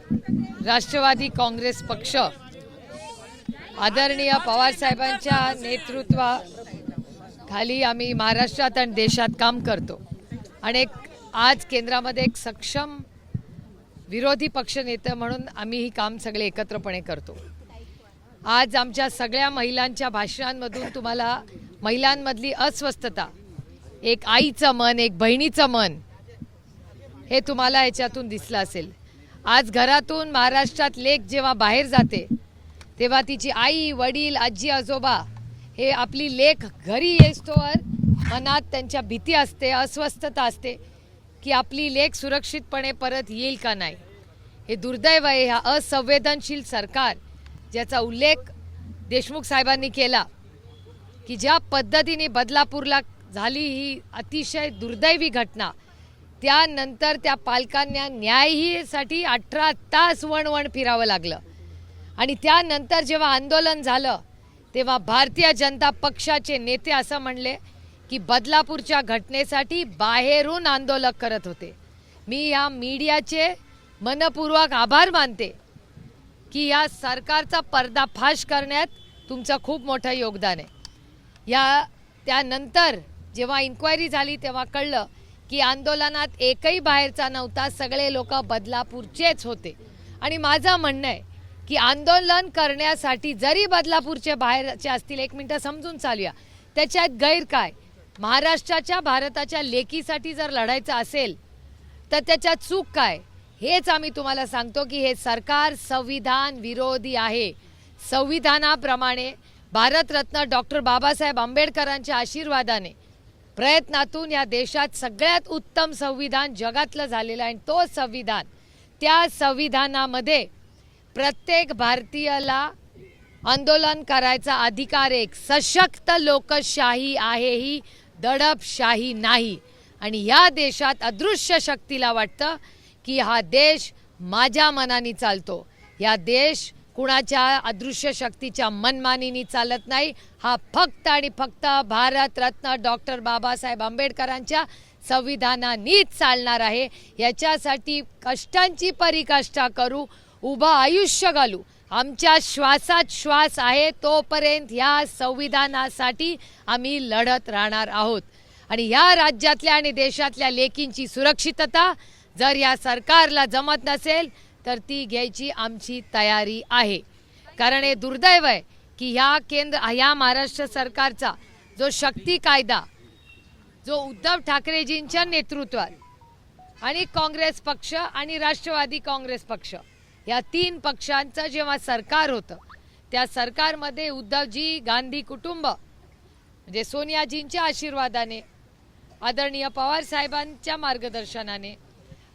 राष्ट्रवादी काँग्रेस पक्ष आदरणीय पवार साहेबांच्या नेतृत्वाखाली आम्ही महाराष्ट्रात आणि देशात काम करतो आणि आज केंद्रामध्ये एक सक्षम विरोधी पक्ष नेते म्हणून आम्ही ही काम सगळे एकत्रपणे करतो। आज आमच्या सगळ्या महिलांच्या भाषणांमधून तुम्हाला महिलांमधली अस्वस्थता, एक आईचं मन, एक बहिणीचं मन, हे तुम्हाला याच्यातून दिसलं असेल। आज घरातून महाराष्ट्रात लेक जेव्हा बाहेर जाते तेव्हा तिची आई, वडील, आजी, आजोबा हे आपली लेक घरी येईस्तोवर मनात त्यांच्या भीती असते, अस्वस्थता असते की आपली लेक सुरक्षितपणे परत येईल का नाही। हे दुर्दैव आहे। ह्या असंवेदनशील सरकार ज्याचा उल्लेख देशमुख साहेबांनी केला की ज्या पद्धतीने बदलापूरला झाली ही अतिशय दुर्दैवी घटना, त्यानंतर त्या पालकांना न्यायासाठी 18 तास वणवण फिरावं लागलं आणि त्यानंतर जेव्हा आंदोलन झालं तेव्हा भारतीय जनता पक्षाचे नेते असं म्हणले की बदलापूरच्या घटनेसाठी बाहेरून आंदोलक करत होते। मी या मीडियाचे मनपूर्वक आभार मानते की या सरकारचा पर्दाफाश करण्यात तुमचं खूप मोठं योगदान आहे। त्यानंतर जेव्हा इन्क्वायरी झाली तेव्हा कळलं की आंदोलनात एकही बाहेरचा नव्हता, सगळे लोक बदलापूरचेच होते। आणि माझं म्हणणं आहे की आंदोलन करण्यासाठी जरी बदलापूरचे बाहेरचे असतील, एक मिनटं समजून चालूया, त्याच्यात गैर काय? महाराष्ट्राच्या, भारताच्या लेकीसाठी जर लढायचं असेल तर त्याच्यात चूक काय? हेच आम्ही तुम्हाला सांगतो की हे सरकार संविधान विरोधी आहे। संविधानाप्रमाणे भारतरत्न डॉक्टर बाबासाहेब आंबेडकरांच्या आशीर्वादाने प्रयत्नातून या देशात सगळ्यात उत्तम संविधान जगातलं झालेलं आहे। तो संविधान, त्या संविधानामध्ये प्रत्येक भारतीयाला आंदोलन करायचा अधिकार, एक सशक्त लोकशाही आहे, ही दडपशाही नाही। आणि या देशात अदृश्य शक्तीला वाटतं की हा देश माझ्या मनाने चालतो। या देश कुणाच्या अदृश्य शक्तीच्या मनमानीने चालत नाही। हा फक्त आणि फक्त भारतरत्न डॉक्टर बाबासाहेब आंबेडकरांच्या संविधानानेच चालणार आहे। याच्यासाठी कष्टांची परिकाष्ठा करू, उभं आयुष्य घालू। आमच्या श्वासात श्वास आहे तोपर्यंत या संविधानासाठी आम्ही लढत राहणार आहोत। आणि या राज्यातल्या आणि देशातल्या लेकींची सुरक्षितता जर या सरकारला जमत नसेल तर ती घ्यायची आमची तयारी आहे। कारण हे दुर्दैव आहे की ह्या महाराष्ट्र सरकारचा जो शक्ती कायदा, जो उद्धव ठाकरेजींच्या नेतृत्वात आणि काँग्रेस पक्ष आणि राष्ट्रवादी काँग्रेस पक्ष या 3 पक्षांचं जेव्हा सरकार होतं, त्या सरकारमध्ये उद्धवजी, गांधी कुटुंब म्हणजे सोनियाजींच्या आशीर्वादाने, आदरणीय पवार साहेबांच्या मार्गदर्शनाने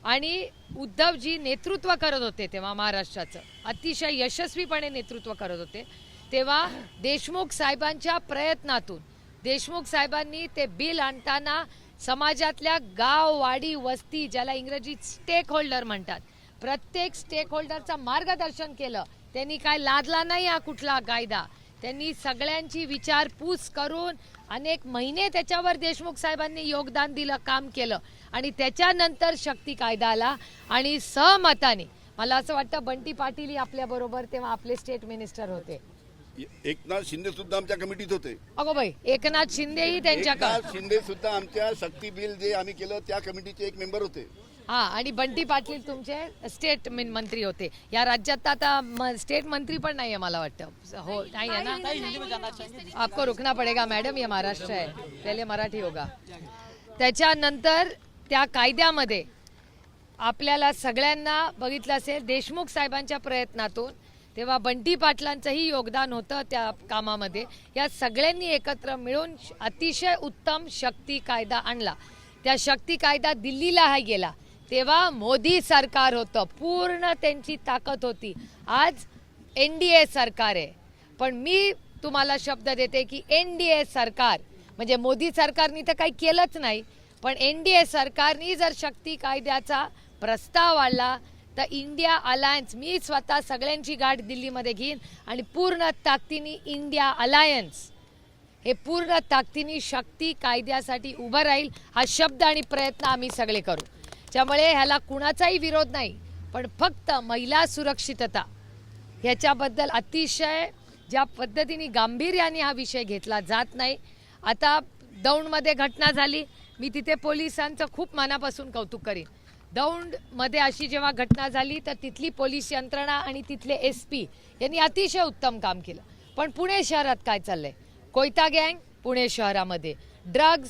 आणि उद्धवजी नेतृत्व करत होते तेव्हा महाराष्ट्राचं अतिशय यशस्वीपणे नेतृत्व करत होते। तेव्हा देशमुख साहेबांच्या प्रयत्नातून देशमुख साहेबांनी ते बिल आणताना समाजातल्या गाव, वाडी, वस्ती, ज्याला इंग्रजीत स्टेक होल्डर म्हणतात, प्रत्येक स्टेक होल्डरचं मार्गदर्शन केलं। त्यांनी काय लादला नाही हा कुठला कायदा, त्यांनी सगळ्यांची विचारपूस करून अनेक महिने त्याच्यावर देशमुख साहेबांनी योगदान दिलं, काम केलं आणि त्याच्यानंतर शक्ती कायदा आला आणि सहमताने, मला असं वाटतं बंटी पाटील आपल्याबरोबर तेव्हा आपले स्टेट मिनिस्टर होते, एकनाथ शिंदे सुद्धा आमच्या कमिटीत होते। अगो बाई, एकनाथ शिंदेही त्यांच्या शिंदे सुद्धा आमच्या शक्ती बिल जे आम्ही केलं त्या कमिटीचे एक मेंबर होते। हा, आणि बंटी पाटील तुमचे स्टेट मंत्री होते। या राज्यात आता स्टेट मंत्री पण नाही आहे मला वाटतं, हो नाही आहे ना? आपको रुकना पडेगा मैडम, ये महाराष्ट्र है, पहले मराठी होगा। त्याच्यानंतर त्या कायद्यामध्ये आपल्याला सगळ्यांना बघितलं असेल देशमुख साहेबांच्या प्रयत्नातून, तेव्हा बंटी पाटलांचंही योगदान होतं त्या कामामध्ये। या सगळ्यांनी एकत्र मिळून अतिशय उत्तम शक्ती कायदा आणला। त्या शक्ती कायदा दिल्लीला गेला तेव्हा मोदी सरकार होतं, पूर्ण त्यांची ताकद होती। आज NDA सरकार आहे, पण मी तुम्हाला शब्द देते की NDA सरकार म्हणजे मोदी सरकारनी तर काही केलंच नाही, पण NDA सरकारनी जर शक्ती कायद्याचा प्रस्ताव आणला तर इंडिया अलायन्स, मी स्वतः सगळ्यांची गाठ दिल्लीमध्ये घेईन आणि पूर्ण ताकदीने इंडिया अलायन्स हे पूर्ण ताकदीने शक्ती कायद्यासाठी उभं राहील। हा शब्द आणि प्रयत्न आम्ही सगळे करू। त्यामुळे ह्याला कुणाचाही विरोध नाही, पण फक्त महिला सुरक्षितता ह्याच्याबद्दल अतिशय ज्या पद्धतीने गांभीर्याने हा विषय घेतला जात नाही. आता दौंडमध्ये घटना झाली, मी तिथे पोलिसांचं खूप मनापासून कौतुक करीन. दौंडमध्ये अशी जेव्हा घटना झाली तर तिथली पोलीस यंत्रणा आणि तिथले SP यांनी अतिशय उत्तम काम केलं. पण पुणे शहरात काय चाललंय? कोयता गँग पुणे शहरामध्ये, ड्रग्ज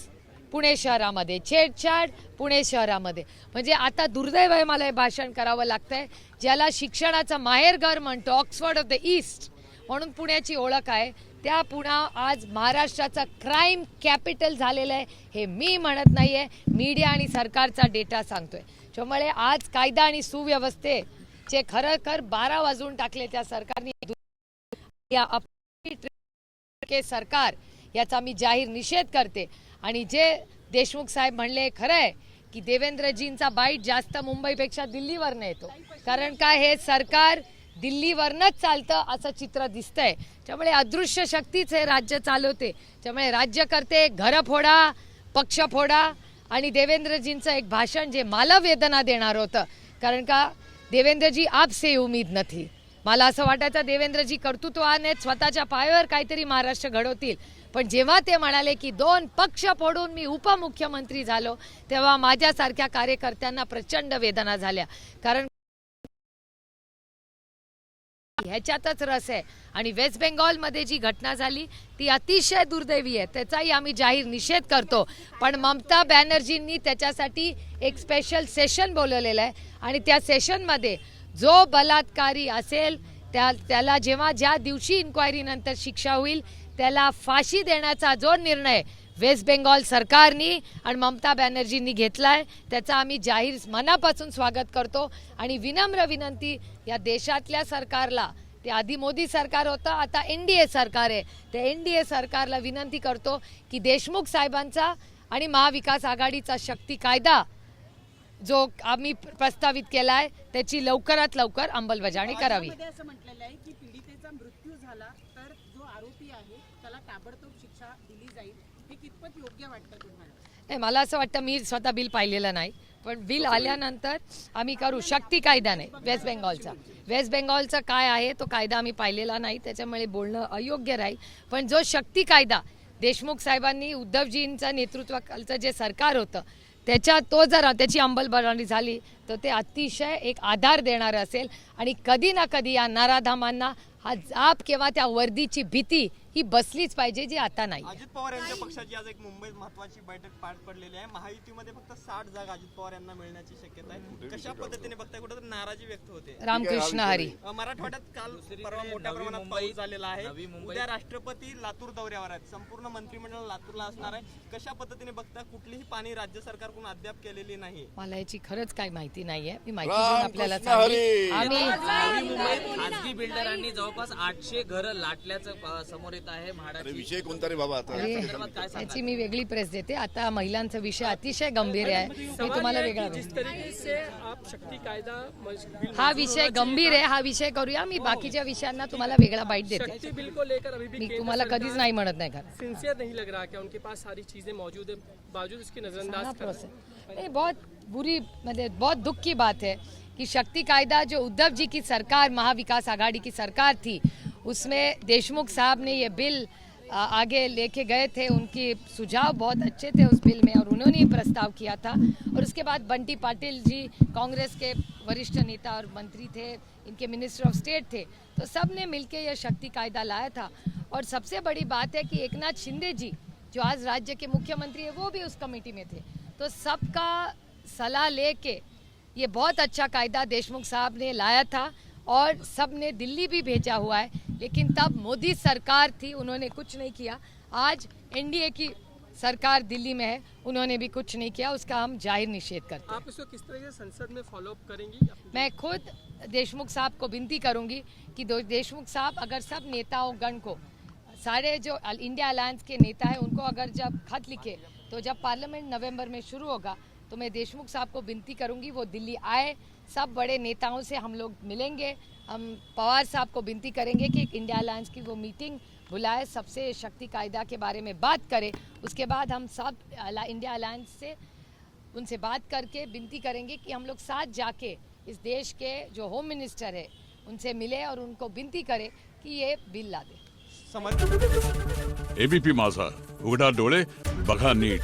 पुणे शहरामध्ये, छेडछाड पुणे शहरामध्ये. म्हणजे आता दुर्दैव आहे मला हे भाषण करावं लागतंय. ज्याला शिक्षणाचं माहेरघर म्हणतो, ऑक्सफर्ड ऑफ द ईस्ट म्हणून पुण्याची ओळख आहे, त्या पुणे आज महाराष्ट्राचा क्राईम कॅपिटल झालेलं आहे. हे मी म्हणत नाही आहे, मीडिया आणि सरकारचा डेटा सांगतोय. त्यामुळे आज कायदा आणि सुव्यवस्थेचे खरंखर 12 वाजवून टाकले त्या सरकारने. या सरकार याचा मी जाहीर निषेध करते. आणि जे देशमुख साहेब म्हणले खरं आहे की देवेंद्रजींचा बाईट जास्त मुंबईपेक्षा दिल्लीवरनं येतो. कारण काय हे सरकार दिल्लीवरनंच चालतं असं चित्र दिसतंय. त्यामुळे अदृश्य शक्तीच हे राज्य चालवते. त्यामुळे राज्यकर्ते घरं फोडा, पक्ष फोडा. आणि देवेंद्रजींचं एक भाषण जे मला वेदना देणार होतं, कारण का देवेंद्रजी आपसे उम्मीद नथी. मला असं वाटायचं देवेंद्रजी कर्तृत्वाने स्वतःच्या पायावर काहीतरी महाराष्ट्र घडवतील. पण जेव्हा ते म्हणाले की 2 पक्ष फोडून मी उपमुख्यमंत्री झालो, तेव्हा माझ्यासारख्या कार्यकर्त्यांना प्रचंड वेदना झाल्या. कारण ह्याच्यातच रस आहे. आणि वेस्ट बेंगॉलमध्ये जी घटना झाली ती अतिशय दुर्दैवी आहे, त्याचाही आम्ही जाहीर निषेध करतो. पण ममता बॅनर्जींनी त्याच्यासाठी एक स्पेशल सेशन बोलवलेलं आहे. आणि त्या सेशनमध्ये जो बलात्कारी असेल त्याला जेव्हा ज्या दिवशी इन्क्वायरीनंतर शिक्षा होईल त्याला फाशी देण्याचा जो निर्णय वेस्ट बेंगॉल सरकारनी आणि ममता बॅनर्जींनी घेतलाय त्याचा आम्ही जाहीर मनापासून स्वागत करतो. आणि विनम्र विनंती या देशातल्या सरकारला, ते आधी मोदी सरकार होतं, आता NDA सरकार आहे, त्या NDA सरकारला विनंती करतो की देशमुख साहेबांचा आणि महाविकास आघाडीचा शक्ती कायदा जो आम्ही प्रस्तावित केला आहे त्याची लवकरात लवकर अंमलबजावणी करावी. असं म्हटलेलं आहे की पीडितेचा मृत्यू झाला तर जो आरोपी आहे त्याला ताबडतोब शिक्षा दिली जाईल. हे कितपत योग्य वाटतं तुम्हाला? नाही, मला असं वाटतं, मी स्वतः बिल पाहिलेलं नाही, पण बिल आल्यानंतर आम्ही करू. शक्ती कायदा नाही वेस्ट बेंगॉलचा काय आहे तो कायदा आम्ही पाहिलेला नाही, त्याच्यामुळे बोलणं अयोग्य राहील. पण जो शक्ती कायदा देशमुख साहेबांनी, उद्धवजींचं नेतृत्वाखालचं जे सरकार होतं जर त्याची अंमलबजावणी झाली तर ते अतिशय एक आधार देणारं असेल. आणि कधी ना कधी या नराधामांना हा जाप किंवा त्या वर्दीची भीती ही बसलीच पाहिजे, जी आता नाही. अजित पवार यांच्या पक्षाची आज एक मुंबईत महत्त्वाची बैठक पार पडलेली आहे. महायुतीमध्ये फक्त 60 जागा अजित पवार यांना मिळण्याची शक्यता आहे. कशा पद्धतीने बघताय? कुठेतरी नाराजी व्यक्त होते. रामकृष्ण हरी. मराठवाड्यात काल परवा मोठ्या प्रमाणात पाऊस झालेला आहे. उद्या राष्ट्रपती लातूर दौऱ्यावर आहेत, संपूर्ण मंत्रिमंडळ लातूरला असणार आहे. कशा पद्धतीने बघता? कुठलीही पाणी राज्य सरकारकडून अद्याप केलेली नाही. मला याची खरंच काही माहिती नाहीये. मी माहिती देऊन आपल्याला सांगेन. आम्ही खासगी बिल्डरांनी जवळपास 800 घरं लाटल्याचं समोर येत आहे. म्हाडाची विषय कोणता रे बाबा आता? याची मी वेगळी प्रेस देते. आता महिलांचा विषय अतिशय गंभीर आहे, मी तुम्हाला वेगळा हा विषय गंभीर आहे, हा विषय करूया. मी बाकीच्या विषयांना तुम्हाला वेगळा बाईट देते. मी तुम्हाला कधीच नाही म्हणत नाही. खरं सिंसियर नहीं लग रहा क्या उनके पास सारी चीजें मौजूद है, बावजूद उसकी नजरअंदाज कर रहे हैं? नहीं, बहुत बुरी, मतलब बहुत दुख की बात है कि शक्ति कायदा जो उद्धव जी की सरकार, महाविकास आघाड़ी की सरकार थी, उसमें देशमुख साहब ने ये बिल आगे लेके गए थे. उनकी सुझाव बहुत अच्छे थे उस बिल में और उन्होंने ही प्रस्ताव किया था. और उसके बाद बंटी पाटिल जी कांग्रेस के वरिष्ठ नेता और मंत्री थे, इनके मिनिस्टर ऑफ स्टेट थे, तो सब ने मिलके ये शक्ति कायदा लाया था. और सबसे बड़ी बात है कि एकनाथ शिंदे जी जो आज राज्य के मुख्यमंत्री है वो भी उस कमेटी में थे. तो सबका सलाह लेके ये बहुत अच्छा कायदा देशमुख साहब ने लाया था और सब ने दिल्ली भी भेजा हुआ है. लेकिन तब मोदी सरकार थी, उन्होंने कुछ नहीं किया. आज NDA की सरकार दिल्ली में है, उन्होंने भी कुछ नहीं किया. उसका हम जाहिर निषेध करते हैं. आप इसको किस तरह से संसद में फॉलो अप करेंगी? मैं खुद देशमुख साहब को विनती करूंगी कि देशमुख साहब अगर सब नेताओं गण को, सारे जो इंडिया अलायंस के नेता हैं उनको अगर जब खत लिखे तो जब पार्लियामेंट नवंबर में शुरू होगा तो मैं देशमुख साहब को विनती करूंगी वो दिल्ली आए. सब बड़े नेताओं से हम लोग मिलेंगे. हम पवार साहब को विनती करेंगे कि इंडिया अलायंस की वो मीटिंग बुलाए, सबसे शक्ति कायदा के बारे में बात करें. उसके बाद हम सब इंडिया अलायंस से उनसे बात करके विनती करेंगे कि हम लोग साथ जाके इस देश के जो होम मिनिस्टर है उनसे मिले और उनको विनती करे कि ये बिल ला दे. समर्थ एबीपी माझा, उघडा डोळे बघा नीट.